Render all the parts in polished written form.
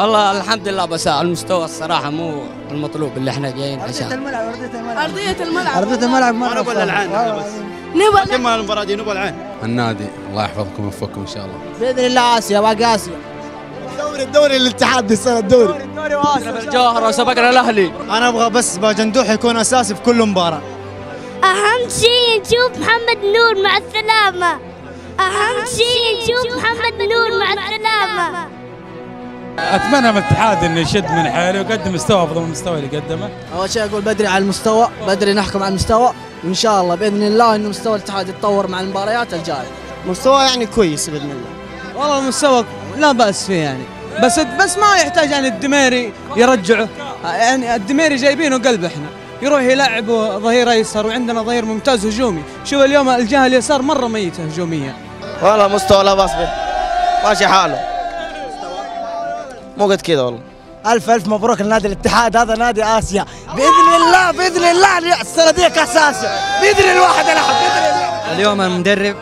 والله الحمد لله، بس المستوى الصراحة مو المطلوب اللي احنا جايين عشان. أرضية الملعب مرة. أنا أقول العين بس. نبغى كم المباراة دي؟ نبغى العين. النادي الله يحفظكم ويوفقكم ان شاء الله. بإذن الله آسيا، باقي آسيا. الدوري الاتحاد السنة الدوري الجوهرة وسبقنا الأهلي. أنا أبغى بس باجندوح يكون أساسي في كل مباراة. أهم شيء نشوف محمد نور مع السلامة. أهم شيء نشوف محمد نور مع السلامة. اتمنى من الاتحاد انه يشد من حاله ويقدم مستوى افضل من المستوى اللي قدمه. أول شيء أقول بدري على المستوى، بدري نحكم على المستوى، وإن شاء الله بإذن الله إنه مستوى الاتحاد يتطور مع المباريات الجاية. مستوى يعني كويس بإذن الله. والله المستوى لا بأس فيه يعني، بس ما يحتاج يعني الدميري يرجعه، يعني الدميري جايبينه قلب احنا، يروح يلعب ظهير ايسر وعندنا ظهير ممتاز هجومي. شوف اليوم الجهه اليسار مره ميته هجوميا. والله مستوى لا بأس به، ماشي حاله، مو قد كذا والله. ألف مبروك لنادي الاتحاد، هذا نادي آسيا بإذن الله السنة دي كأس آسيا بإذن الواحد الأحد بإذن الله. اليوم المدرب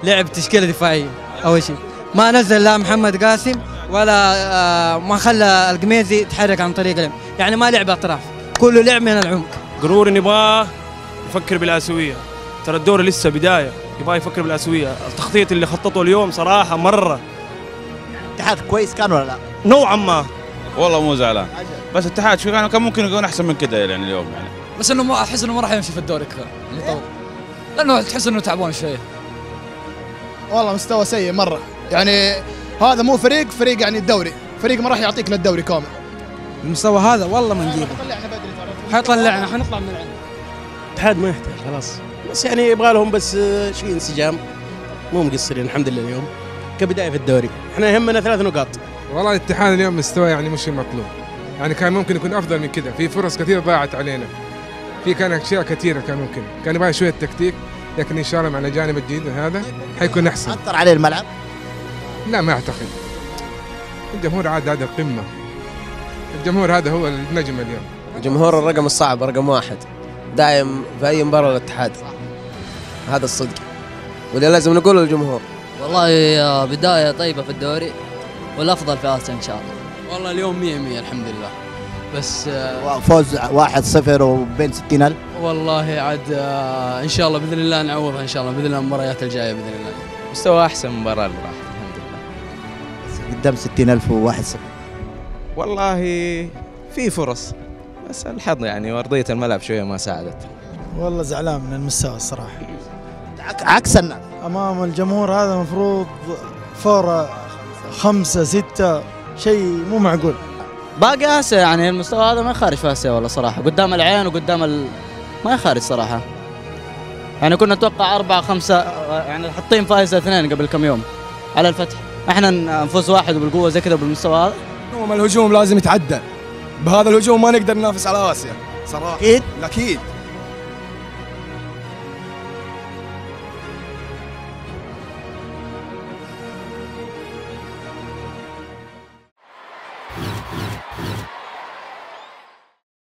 لعب تشكيله دفاعيه، اول شيء ما نزل لا محمد قاسم ولا ما خلى القميزي يتحرك عن طريق لعب، يعني ما لعب اطراف، كله لعب من العمق. قرور نبغاه يفكر بالآسيوية، ترى الدوري لسه بداية، يبغى يفكر بالآسيوية. التخطيط اللي خططه اليوم صراحة مرة. الاتحاد كويس كان ولا لا؟ نوعا ما. والله مو زعلان، بس الاتحاد شو كان ممكن يكون احسن من كذا يعني اليوم يعني. بس انه ما احس انه ما راح يمشي في الدوري كثير يطول، لانه تحس انه تعبان شويه. والله مستوى سيء مرة، يعني هذا مو فريق يعني الدوري، فريق ما راح يعطيك للدوري كامل. المستوى هذا والله ما نجيبه، حيطلعنا حنطلع من العين. الاتحاد ما يحتاج خلاص، بس يعني يبغى لهم بس شوي انسجام. مو مقصرين الحمد لله اليوم كبداية في الدوري، احنا يهمنا 3 نقاط. والله الاتحاد اليوم مستوى يعني مش المطلوب، يعني كان ممكن يكون افضل من كذا، في فرص كثير ضاعت علينا، كان اشياء كثيره كان ممكن، كان يبغى شويه تكتيك، لكن ان شاء الله مع الجانب الجديد هذا حيكون احسن. أثر عليه الملعب؟ لا ما اعتقد، الجمهور عاد هذا القمه، الجمهور هذا هو النجم اليوم. الجمهور الرقم الصعب، رقم 1 دايم في اي مباراه للاتحاد، هذا الصدق واللي لازم نقوله للجمهور. والله بداية طيبة في الدوري والأفضل في آسيا إن شاء الله. والله اليوم 100 الحمد لله، بس فوز 1-0 وبين 60,000. والله عاد ان شاء الله باذن الله نعوضها ان شاء الله باذن الله المباريات الجايه باذن الله. مستوى احسن من المباراه اللي راحت الحمد لله. قدام 60,000 و1-0. والله في فرص، بس الحظ يعني وارضيه الملعب شويه ما ساعدت. والله زعلان من المستوى الصراحه، عكس الناس امام الجمهور. هذا المفروض فورة 5-6، شيء مو معقول. باقي آسيا يعني المستوى هذا ما يخارج في آسيا والله صراحة، قدام العين وقدام ما يخارج صراحة. يعني كنا نتوقع 4-5، يعني حاطين فايزة 2 قبل كم يوم على الفتح، احنا نفوز 1 وبالقوة زي كذا بالمستوى هذا. الهجوم لازم يتعدل، بهذا الهجوم ما نقدر ننافس على آسيا صراحة. أكيد.